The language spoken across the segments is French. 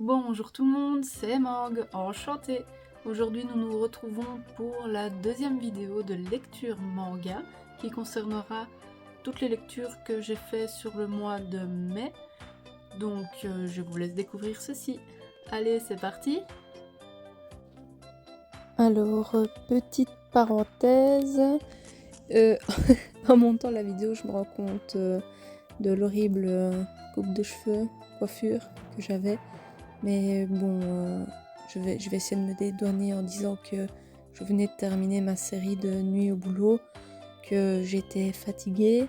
Bonjour tout le monde, c'est Morgue, enchantée. Aujourd'hui nous nous retrouvons pour la deuxième vidéo de lecture manga qui concernera toutes les lectures que j'ai fait sur le mois de mai. Donc je vous laisse découvrir ceci. Allez, c'est parti. Alors, petite parenthèse, en montant la vidéo, je me rends compte de l'horrible coupe de cheveux, coiffure que j'avais. Mais bon, je vais essayer de me dédouaner en disant que je venais de terminer ma série de nuit au boulot, que j'étais fatiguée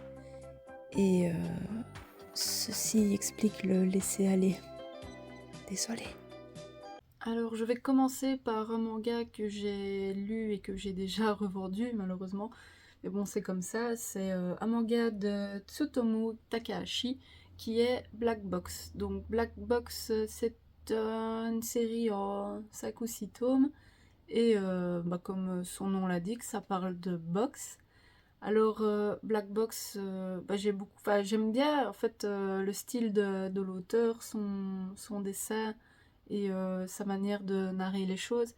et ceci explique le laisser-aller. Désolée. Alors je vais commencer par un manga que j'ai lu et que j'ai déjà revendu malheureusement. Mais bon, c'est comme ça, c'est un manga de Tsutomu Takahashi qui est Black Box. Donc Black Box, c'est une série en 5 ou 6 tomes. Et comme son nom l'indique, ça parle de boxe. Alors Black Box, j'aime bien en fait le style de l'auteur, son dessin et sa manière de narrer les choses.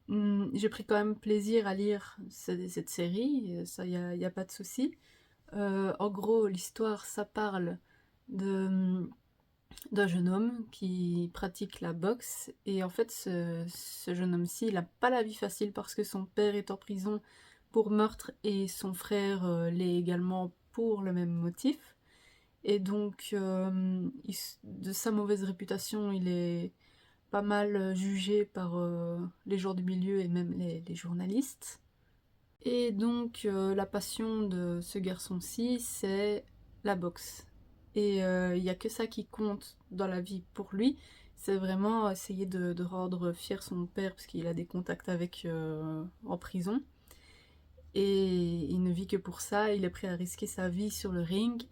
J'ai pris quand même plaisir à lire cette série, ça y a pas de souci. En gros, l'histoire, ça parle de, d'un jeune homme qui pratique la boxe. Et en fait, ce jeune homme-ci, il n'a pas la vie facile parce que son père est en prison pour meurtre et son frère l'est également pour le même motif. Et donc, de sa mauvaise réputation, il est pas mal jugé par les gens du milieu et même les journalistes. Et donc la passion de ce garçon-ci, c'est la boxe. Et il n'y a que ça qui compte dans la vie pour lui. C'est vraiment essayer de rendre fier son père parce qu'il a des contacts avec en prison. Et il ne vit que pour ça, il est prêt à risquer sa vie sur le ring.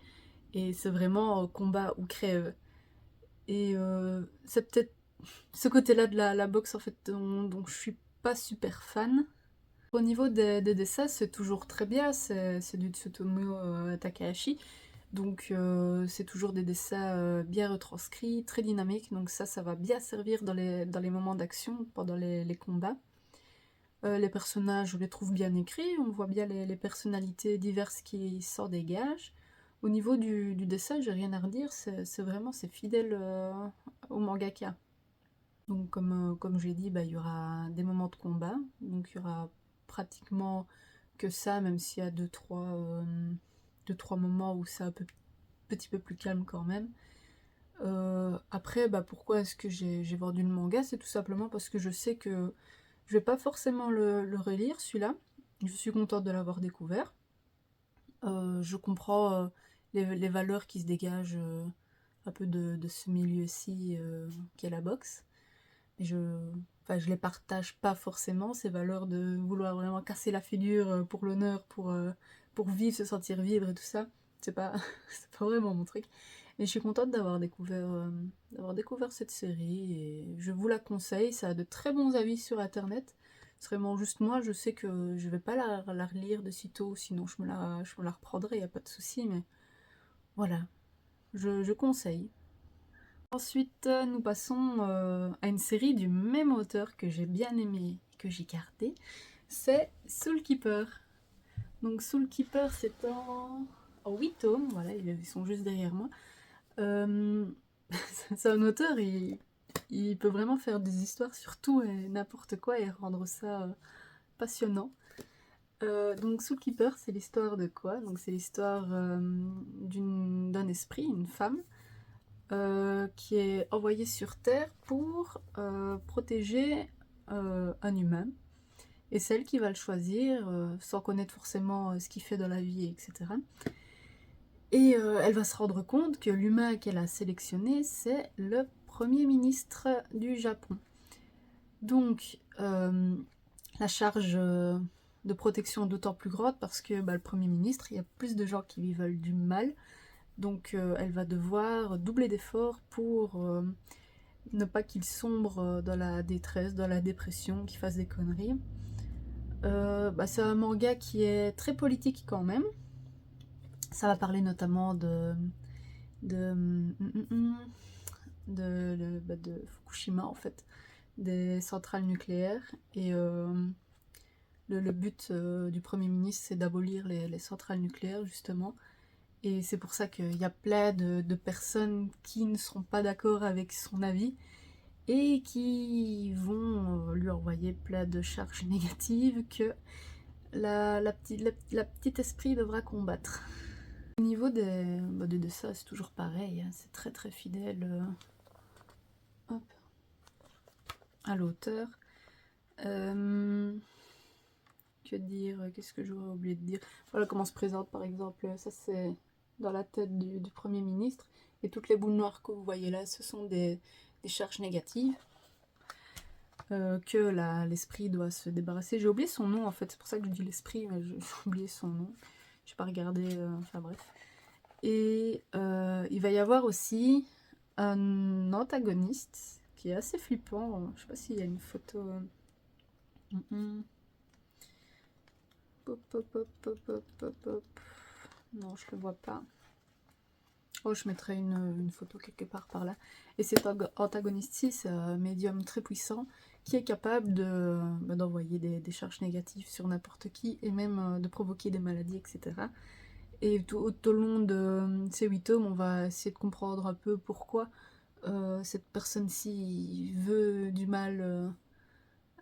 Et c'est vraiment combat ou crève. Et c'est peut-être ce côté-là de la boxe en fait dont je suis pas super fan. Au niveau des dessins, c'est toujours très bien, c'est du Tsutomu Takahashi, donc c'est toujours des dessins bien retranscrits, très dynamiques, donc ça va bien servir dans les moments d'action, pendant les combats. Les personnages, je les trouve bien écrits, on voit bien les personnalités diverses qui s'en dégagent. Au niveau du dessin, j'ai rien à redire, c'est fidèle au mangaka. Donc comme j'ai dit, il y aura des moments de combat, donc il y aura pratiquement que ça, même s'il y a deux, trois moments où c'est un petit peu plus calme quand même. Après, pourquoi est-ce que j'ai vendu le manga? C'est tout simplement parce que je sais que je vais pas forcément le relire, celui-là. Je suis contente de l'avoir découvert. Je comprends les valeurs qui se dégagent un peu de ce milieu-ci qu'est la boxe. Mais je les partage pas forcément, ces valeurs de vouloir vraiment casser la figure pour l'honneur, pour vivre, se sentir vivre et tout ça. C'est pas, c'est pas vraiment mon truc. Mais je suis contente d'avoir découvert cette série et je vous la conseille. Ça a de très bons avis sur internet. C'est vraiment juste moi, je sais que je vais pas la relire de sitôt, sinon je me la reprendrai, y a pas de souci. Mais voilà, je conseille. Ensuite, nous passons à une série du même auteur que j'ai bien aimé et que j'ai gardé. C'est Soul Keeper. Donc Soul Keeper, c'est en 8 tomes, voilà, ils sont juste derrière moi. Euh, c'est un auteur, il peut vraiment faire des histoires sur tout et n'importe quoi et rendre ça passionnant. Donc Soul Keeper, c'est l'histoire de quoi? Donc c'est l'histoire d'un esprit, une femme, qui est envoyée sur Terre pour protéger un humain. Et c'est elle qui va le choisir, sans connaître forcément ce qu'il fait dans la vie, etc. Et elle va se rendre compte que l'humain qu'elle a sélectionné, c'est le Premier ministre du Japon. Donc, la charge de protection est d'autant plus grande parce que le Premier ministre, il y a plus de gens qui lui veulent du mal. Donc, elle va devoir doubler d'efforts pour ne pas qu'il sombre dans la détresse, dans la dépression, qu'il fasse des conneries. C'est un manga qui est très politique quand même. Ça va parler notamment de, de Fukushima en fait, des centrales nucléaires. Et le but du Premier ministre, c'est d'abolir les centrales nucléaires justement. Et c'est pour ça qu'il y a plein de personnes qui ne seront pas d'accord avec son avis et qui vont lui envoyer plein de charges négatives que la petite esprit devra combattre. Au niveau de ça, c'est toujours pareil, hein, c'est très très fidèle hop, à l'auteur. Que dire, qu'est-ce que j'aurais oublié de dire? Voilà comment se présente par exemple, ça c'est dans la tête du Premier ministre, et toutes les boules noires que vous voyez là, ce sont des charges négatives que l'esprit doit se débarrasser. J'ai oublié son nom en fait, c'est pour ça que je dis l'esprit, mais j'ai oublié son nom, j'ai pas regardé, enfin bref. Et il va y avoir aussi un antagoniste qui est assez flippant, je sais pas s'il y a une photo... Pop, pop, pop, pop, pop, pop, pop. Non, je le vois pas. Oh, je mettrai une photo quelque part par là. Et cet antagoniste-ci, c'est un médium très puissant qui est capable d'envoyer des charges négatives sur n'importe qui et même de provoquer des maladies, etc. Et tout au long de ces 8 tomes, on va essayer de comprendre un peu pourquoi cette personne-ci veut du mal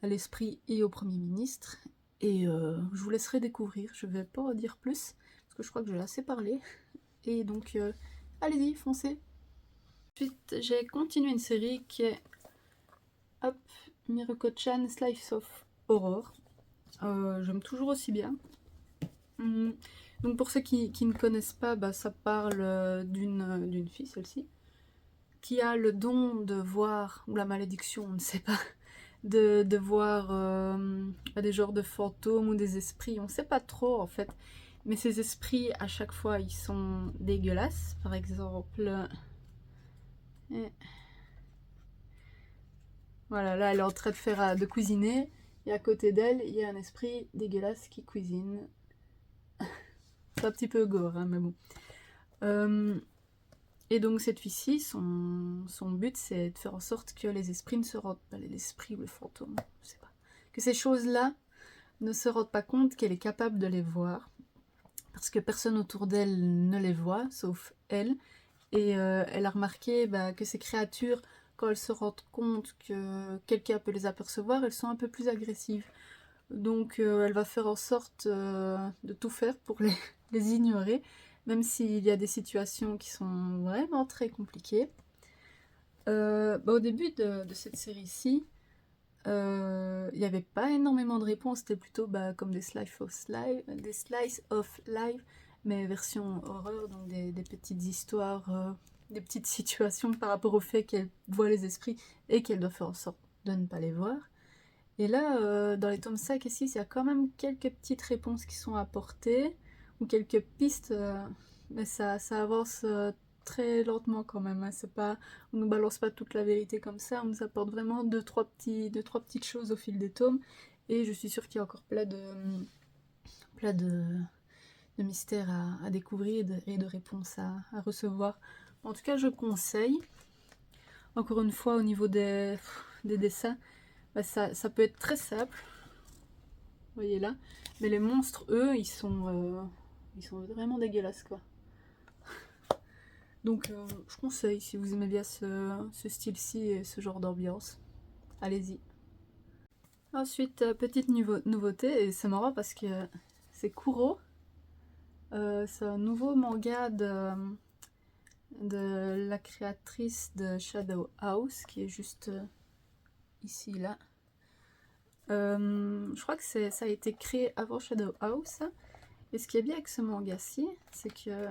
à l'esprit et au Premier ministre. Et je vous laisserai découvrir, je vais pas en dire plus, parce que je crois que j'ai assez parlé. Et donc, allez-y, foncez. Ensuite, j'ai continué une série qui est hop, Miruko-chan Slice of Horror. J'aime toujours aussi bien. Donc pour ceux qui ne connaissent pas, bah, ça parle d'une fille, celle-ci, qui a le don de voir, ou la malédiction, on ne sait pas, de voir des genres de fantômes ou des esprits, on ne sait pas trop en fait. Mais ces esprits, à chaque fois, ils sont dégueulasses. Par exemple... Voilà, là, elle est en train de cuisiner. Et à côté d'elle, il y a un esprit dégueulasse qui cuisine. C'est un petit peu gore, hein, mais bon. Et donc, cette fille-ci, son but, c'est de faire en sorte que les esprits ne se rendent pas... L'esprit ou le fantôme, je sais pas. Que ces choses-là ne se rendent pas compte qu'elle est capable de les voir. Parce que personne autour d'elle ne les voit, sauf elle. Et elle a remarqué que ces créatures, quand elles se rendent compte que quelqu'un peut les apercevoir, elles sont un peu plus agressives. Donc elle va faire en sorte de tout faire pour les ignorer, même s'il y a des situations qui sont vraiment très compliquées. Au début de cette série-ci, il n'y avait pas énormément de réponses, c'était plutôt comme des slice of life, mais version horreur, donc des petites histoires, des petites situations par rapport au fait qu'elle voit les esprits et qu'elle doit faire en sorte de ne pas les voir. Et là, dans les tomes 5 et 6, il y a quand même quelques petites réponses qui sont apportées, ou quelques pistes, mais ça avance très lentement quand même, hein. C'est pas, on nous balance pas toute la vérité comme ça, on nous apporte vraiment deux, trois petites choses au fil des tomes, et je suis sûre qu'il y a encore plein de mystères à découvrir et de réponses à recevoir. En tout cas, je conseille. Encore une fois, au niveau des dessins, ça peut être très simple, vous voyez là, mais les monstres, eux, ils sont vraiment dégueulasses, quoi. Donc je conseille, si vous aimez bien ce style-ci et ce genre d'ambiance, allez-y. Ensuite, petite nouveauté, et c'est marrant parce que c'est Kuro. C'est un nouveau manga de la créatrice de Shadow House, qui est juste ici, là. Je crois que ça a été créé avant Shadow House. Et ce qui est bien avec ce manga-ci, c'est que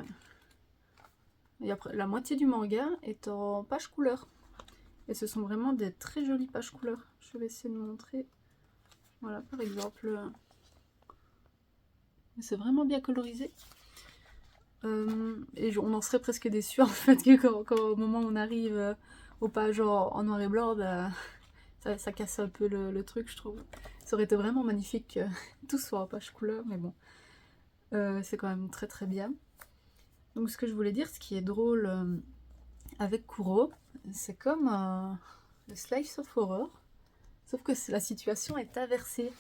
la moitié du manga est en page couleur. Et ce sont vraiment des très jolies pages couleur. Je vais essayer de montrer. Voilà, par exemple. C'est vraiment bien colorisé. Et on en serait presque déçu en fait que quand au moment où on arrive aux pages en noir et blanc, ça casse un peu le truc, je trouve. Ça aurait été vraiment magnifique que tout soit en page couleur, mais bon. C'est quand même très très bien. Donc ce que je voulais dire, ce qui est drôle avec Kuro, c'est comme le slice of horror, sauf que la situation est inversée.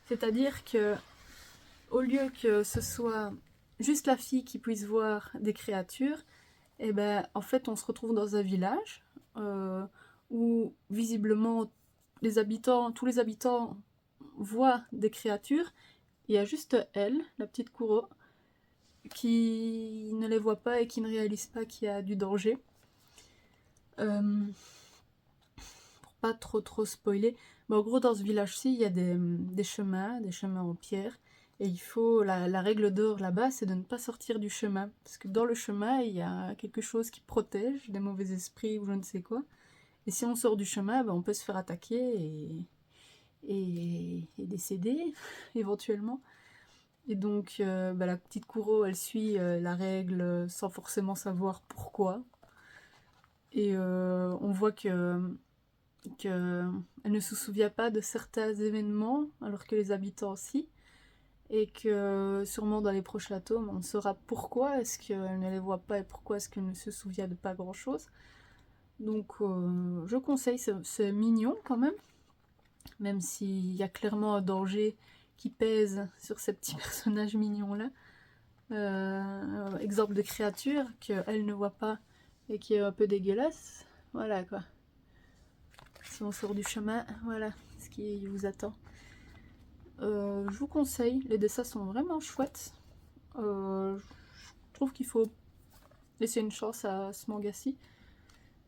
C'est-à-dire que au lieu que ce soit juste la fille qui puisse voir des créatures, et ben en fait on se retrouve dans un village où visiblement tous les habitants voient des créatures. Il y a juste elle, la petite Kuro, qui ne les voit pas et qui ne réalise pas qu'il y a du danger. Pour pas trop spoiler, mais en gros dans ce village-ci, il y a des chemins en pierre, et il faut la règle d'or là-bas, c'est de ne pas sortir du chemin, parce que dans le chemin, il y a quelque chose qui protège des mauvais esprits ou je ne sais quoi. Et si on sort du chemin, ben, on peut se faire attaquer et décéder éventuellement. Et donc la petite Kuro, elle suit la règle sans forcément savoir pourquoi. Et on voit que elle ne se souvient pas de certains événements, alors que les habitants aussi. Et que sûrement dans les prochains tomes, on saura pourquoi est-ce qu'elle ne les voit pas et pourquoi est-ce qu'elle ne se souvient de pas grand-chose. Donc je conseille, c'est mignon quand même s'il y a clairement un danger qui pèse sur ces petits personnages mignons-là. Exemple de créature qu'elle ne voit pas et qui est un peu dégueulasse. Voilà quoi. Si on sort du chemin, voilà ce qui vous attend. Je vous conseille, les dessins sont vraiment chouettes. Je trouve qu'il faut laisser une chance à ce manga-ci.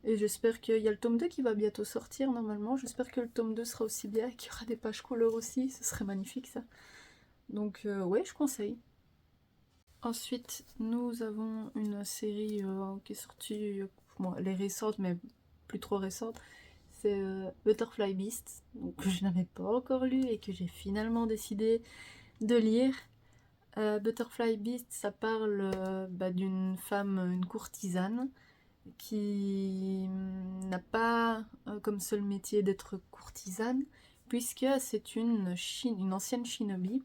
Et j'espère qu'il y a le tome 2 qui va bientôt sortir normalement. J'espère que le tome 2 sera aussi bien, qu'il y aura des pages couleur aussi. Ce serait magnifique ça. Donc ouais, je conseille. Ensuite, nous avons une série qui est sortie, bon, elle est récente, mais plus trop récente. C'est Butterfly Beast, donc, que je n'avais pas encore lu et que j'ai finalement décidé de lire. Butterfly Beast, ça parle d'une femme, une courtisane, qui n'a pas comme seul métier d'être courtisane, puisque c'est une ancienne shinobi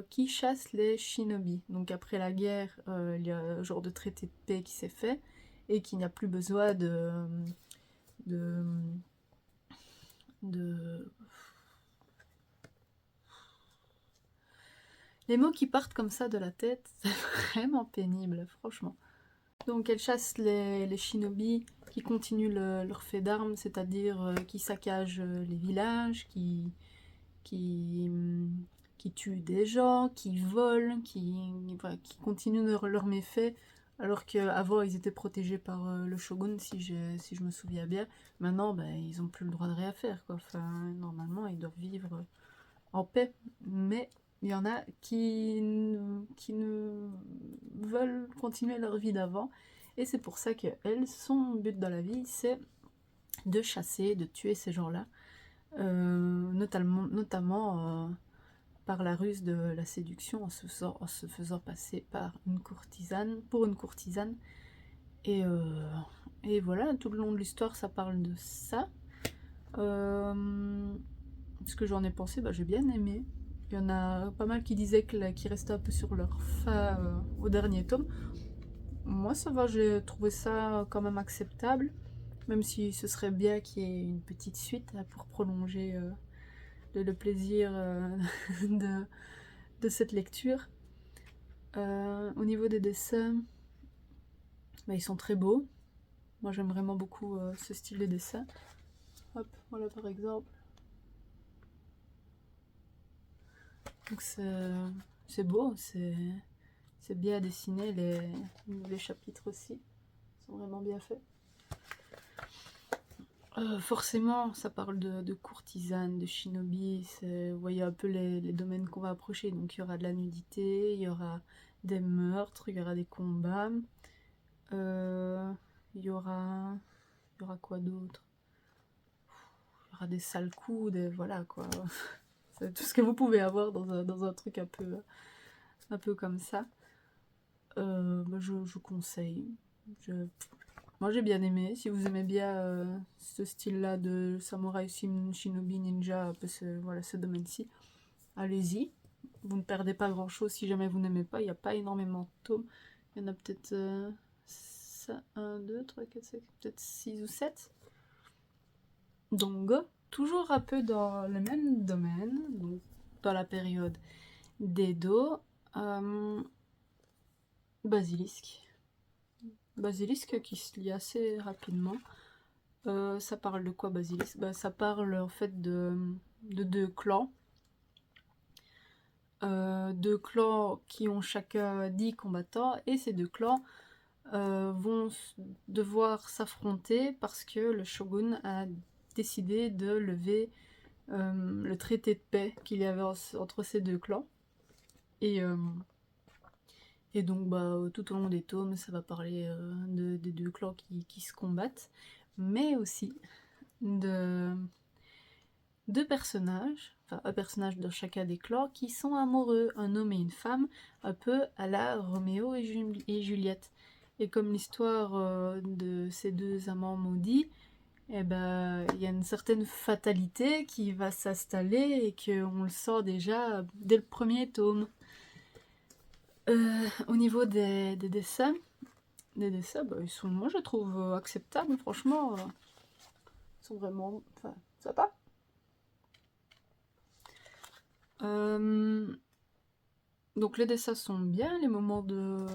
qui chasse les shinobi. Donc après la guerre, il y a un genre de traité de paix qui s'est fait et qu'il n'y a plus besoin de, de... Les mots qui partent comme ça de la tête, c'est vraiment pénible, franchement. Donc elle chasse les shinobi qui continuent leur fait d'armes, c'est-à-dire qui saccagent les villages, qui tuent des gens, qui volent, voilà, qui continuent leurs méfaits, alors qu'avant ils étaient protégés par le shogun, si je me souviens bien. Maintenant, ils n'ont plus le droit de rien faire, quoi. Enfin, normalement, ils doivent vivre en paix. Mais il y en a qui ne veulent continuer leur vie d'avant. Et c'est pour ça qu'elle, son but dans la vie, c'est de chasser, de tuer ces gens-là. Notamment par la ruse de la séduction, en se faisant passer pour une courtisane. Et voilà, tout le long de l'histoire, ça parle de ça. Ce que j'en ai pensé, j'ai bien aimé. Il y en a pas mal qui disaient qu'ils restaient un peu sur leur fin au dernier tome. Moi, ça va, j'ai trouvé ça quand même acceptable. Même si ce serait bien qu'il y ait une petite suite pour prolonger le plaisir de cette lecture. Au niveau des dessins, ils sont très beaux. Moi, j'aime vraiment beaucoup ce style de dessin. Hop, voilà par exemple. Donc c'est beau, c'est bien dessiné, les chapitres aussi sont vraiment bien faits. Forcément, ça parle de courtisanes, de shinobi, vous voyez un peu les domaines qu'on va approcher. Donc il y aura de la nudité, il y aura des meurtres, il y aura des combats, il y aura quoi d'autre? Il y aura des sales coups, voilà quoi. C'est tout ce que vous pouvez avoir dans un truc un peu comme ça. Je conseille. Moi j'ai bien aimé. Si vous aimez bien ce style-là de samouraï, shinobi, ninja, un peu ce domaine-ci, allez-y. Vous ne perdez pas grand-chose si jamais vous n'aimez pas. Il n'y a pas énormément de tomes. Il y en a peut-être 1, 2, 3, 4, 5, peut-être 6 ou 7. Donc Go, toujours un peu dans le même domaine, donc dans la période d'Edo. Basilisque. Basilisque qui se lit assez rapidement. Ça parle de quoi, Basilisque? Ça parle en fait de deux clans. Deux clans qui ont chacun 10 combattants, et ces deux clans vont devoir s'affronter parce que le shogun a décidé de lever le traité de paix qu'il y avait entre ces deux clans. Et donc tout au long des tomes, ça va parler des deux clans qui se combattent, mais aussi de deux personnages, enfin un personnage dans chacun des clans, qui sont amoureux, un homme et une femme, un peu à la Roméo et Juliette. Et comme l'histoire de ces deux amants maudits, eh ben, il y a une certaine fatalité qui va s'installer et qu'on le sent déjà dès le premier tome. Au niveau des dessins, ils sont, moi je trouve acceptables, franchement. Ils sont vraiment sympas. Donc les dessins sont bien, les moments de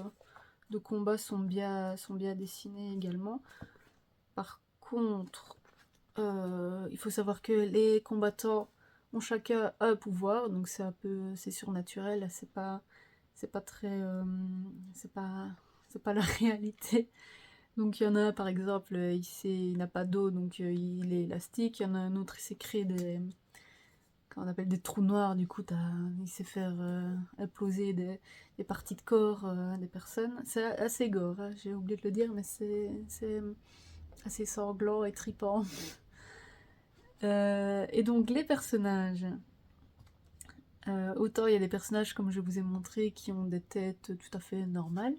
combat sont bien dessinés également. Par contre, il faut savoir que les combattants ont chacun un pouvoir, donc c'est surnaturel, c'est pas très, c'est pas la réalité. Donc il y en a un par exemple, il n'a pas d'eau, donc il est élastique. Il y en a un autre, il s'est créé qu'on appelle des trous noirs, du coup il sait faire imploser des parties de corps des personnes. C'est assez gore, hein, j'ai oublié de le dire, mais c'est assez sanglant et tripant. Et donc les personnages, autant il y a des personnages comme je vous ai montré qui ont des têtes tout à fait normales,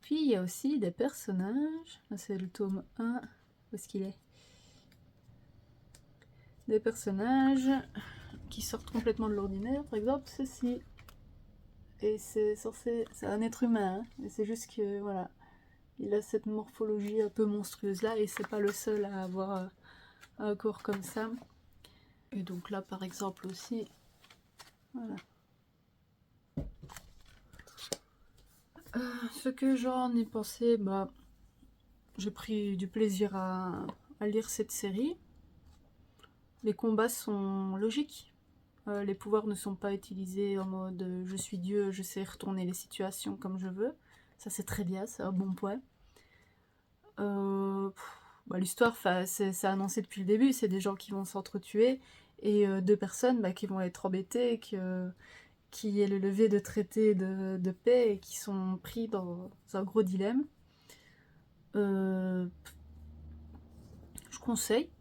puis il y a aussi des personnages, c'est le tome 1, où est-ce qu'il est? Des personnages qui sortent complètement de l'ordinaire, par exemple ceci. Et c'est un être humain, hein, et c'est juste que voilà, il a cette morphologie un peu monstrueuse là, et c'est pas le seul à avoir un corps comme ça. Et donc là par exemple aussi, voilà. Ce que j'en ai pensé, j'ai pris du plaisir à lire cette série. Les combats sont logiques. Les pouvoirs ne sont pas utilisés en mode je suis Dieu, je sais retourner les situations comme je veux. Ça c'est très bien, c'est un bon point. L'histoire, c'est annoncé depuis le début, c'est des gens qui vont s'entretuer et deux personnes qui vont être embêtées, qui est le lever de traité de paix et qui sont pris dans un gros dilemme. Je conseille.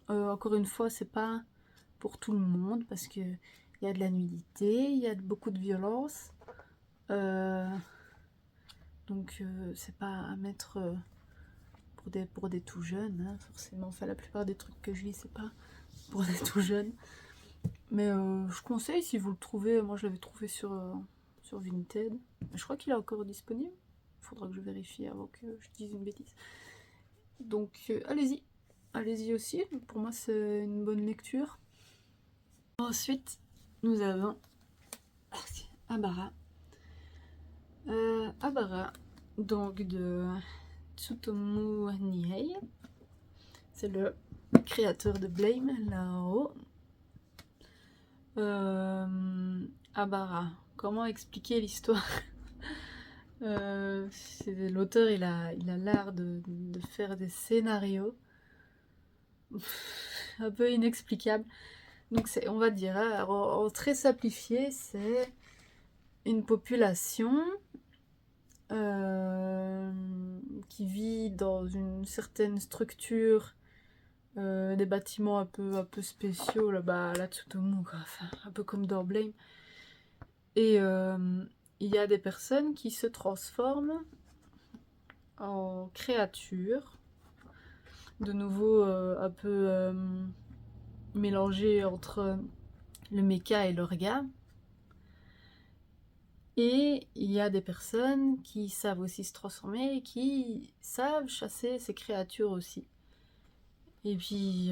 Encore une fois, c'est pas pour tout le monde parce que il y a de la nudité, il y a beaucoup de violence. Donc c'est pas à mettre pour des tout jeunes, hein, forcément. Enfin, la plupart des trucs que je lis, c'est pas pour des tout jeunes. Mais je conseille si vous le trouvez. Moi, je l'avais trouvé sur Vinted. Je crois qu'il est encore disponible. Il faudra que je vérifie avant que je dise une bêtise. Donc, allez-y. Allez-y aussi. Pour moi, c'est une bonne lecture. Ensuite, nous avons Abara. Abara, donc de Tsutomu Nihei. C'est le créateur de Blame, là-haut. Abara, comment expliquer l'histoire? L'auteur, il a l'art de faire des scénarios un peu inexplicables. Donc on va dire, hein, en très simplifié, c'est une population qui vit dans une certaine structure, des bâtiments un peu spéciaux là-bas à la Tsutomu, quoi. Enfin, un peu comme dans Blame. Et il y a des personnes qui se transforment en créatures, de nouveau un peu mélangées entre le mecha et l'orga. Et il y a des personnes qui savent aussi se transformer et qui savent chasser ces créatures aussi. Et puis,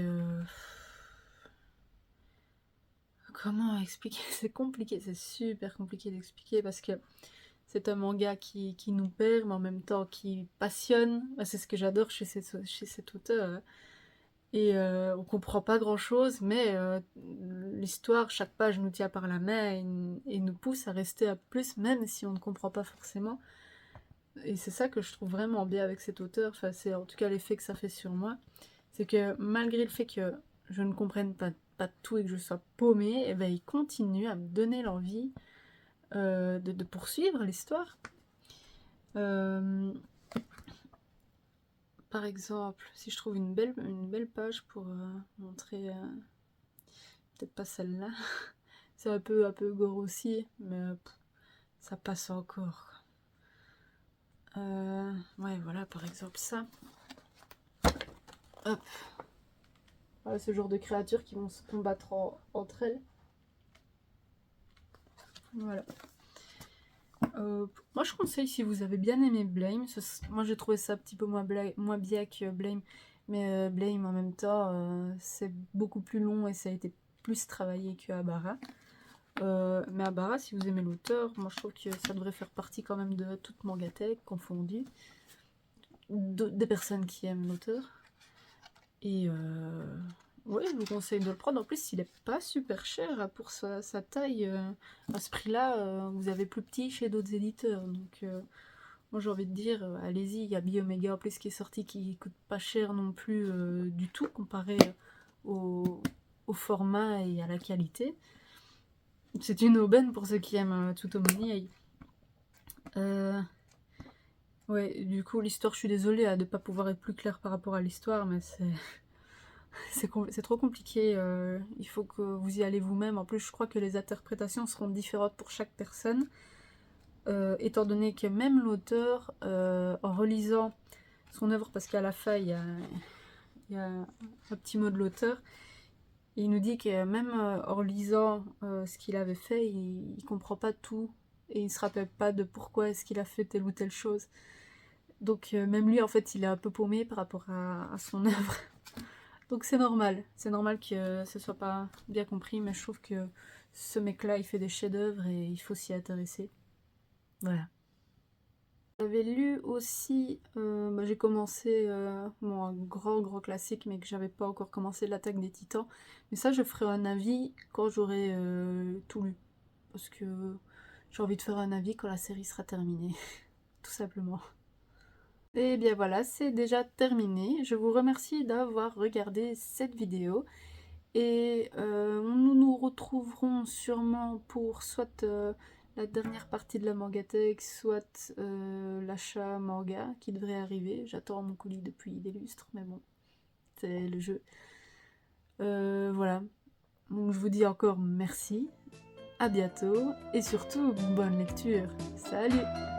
comment expliquer? C'est compliqué, c'est super compliqué d'expliquer parce que c'est un manga qui nous perd, mais en même temps qui passionne. C'est ce que j'adore chez cet auteur, hein. Et on comprend pas grand-chose, mais l'histoire, chaque page nous tient par la main et nous pousse à rester à plus, même si on ne comprend pas forcément. Et c'est ça que je trouve vraiment bien avec cet auteur, enfin, c'est en tout cas l'effet que ça fait sur moi. C'est que malgré le fait que je ne comprenne pas tout et que je sois paumée, et ben, il continue à me donner l'envie de poursuivre l'histoire. Par exemple, si je trouve une belle page pour montrer, peut-être pas celle-là, c'est un peu gore aussi, mais ça passe encore. Ouais, voilà, par exemple ça. Hop. Voilà, ce genre de créatures qui vont se combattre entre elles. Voilà. Moi je conseille, si vous avez bien aimé Blame, moi j'ai trouvé ça un petit peu moins bien que Blame, mais Blame en même temps c'est beaucoup plus long et ça a été plus travaillé que Abara. Mais Abara, si vous aimez l'auteur, moi je trouve que ça devrait faire partie quand même de toute Mangatech confondue, des personnes qui aiment l'auteur. Et ouais, je vous conseille de le prendre. En plus, il est pas super cher pour sa taille. À ce prix-là, vous avez plus petit chez d'autres éditeurs. Donc, moi, j'ai envie de dire, allez-y. Il y a Bioméga en plus qui est sorti, qui coûte pas cher non plus du tout comparé au format et à la qualité. C'est une aubaine pour ceux qui aiment Tsutomu. Ouais, du coup, l'histoire, je suis désolée de ne pas pouvoir être plus claire par rapport à l'histoire, mais c'est trop compliqué, il faut que vous y allez vous-même. En plus, je crois que les interprétations seront différentes pour chaque personne, étant donné que même l'auteur, en relisant son œuvre, parce qu'à la fin, il y a un petit mot de l'auteur, il nous dit que même en lisant ce qu'il avait fait, il comprend pas tout, et il se rappelle pas de pourquoi est-ce qu'il a fait telle ou telle chose. Donc même lui, en fait, il est un peu paumé par rapport à son œuvre. Donc c'est normal que ce soit pas bien compris, mais je trouve que ce mec-là, il fait des chefs-d'œuvre et il faut s'y intéresser. Voilà. J'avais lu aussi, j'ai commencé un grand classique, mais que j'avais pas encore commencé, l'Attaque des Titans. Mais ça, je ferai un avis quand j'aurai tout lu. Parce que j'ai envie de faire un avis quand la série sera terminée, tout simplement. Et bien voilà, c'est déjà terminé. Je vous remercie d'avoir regardé cette vidéo. Et nous nous retrouverons sûrement pour soit la dernière partie de la Mangatech, soit l'achat manga qui devrait arriver. J'attends mon colis depuis des lustres, mais bon, c'est le jeu. Voilà. Donc je vous dis encore merci, à bientôt, et surtout bonne lecture. Salut!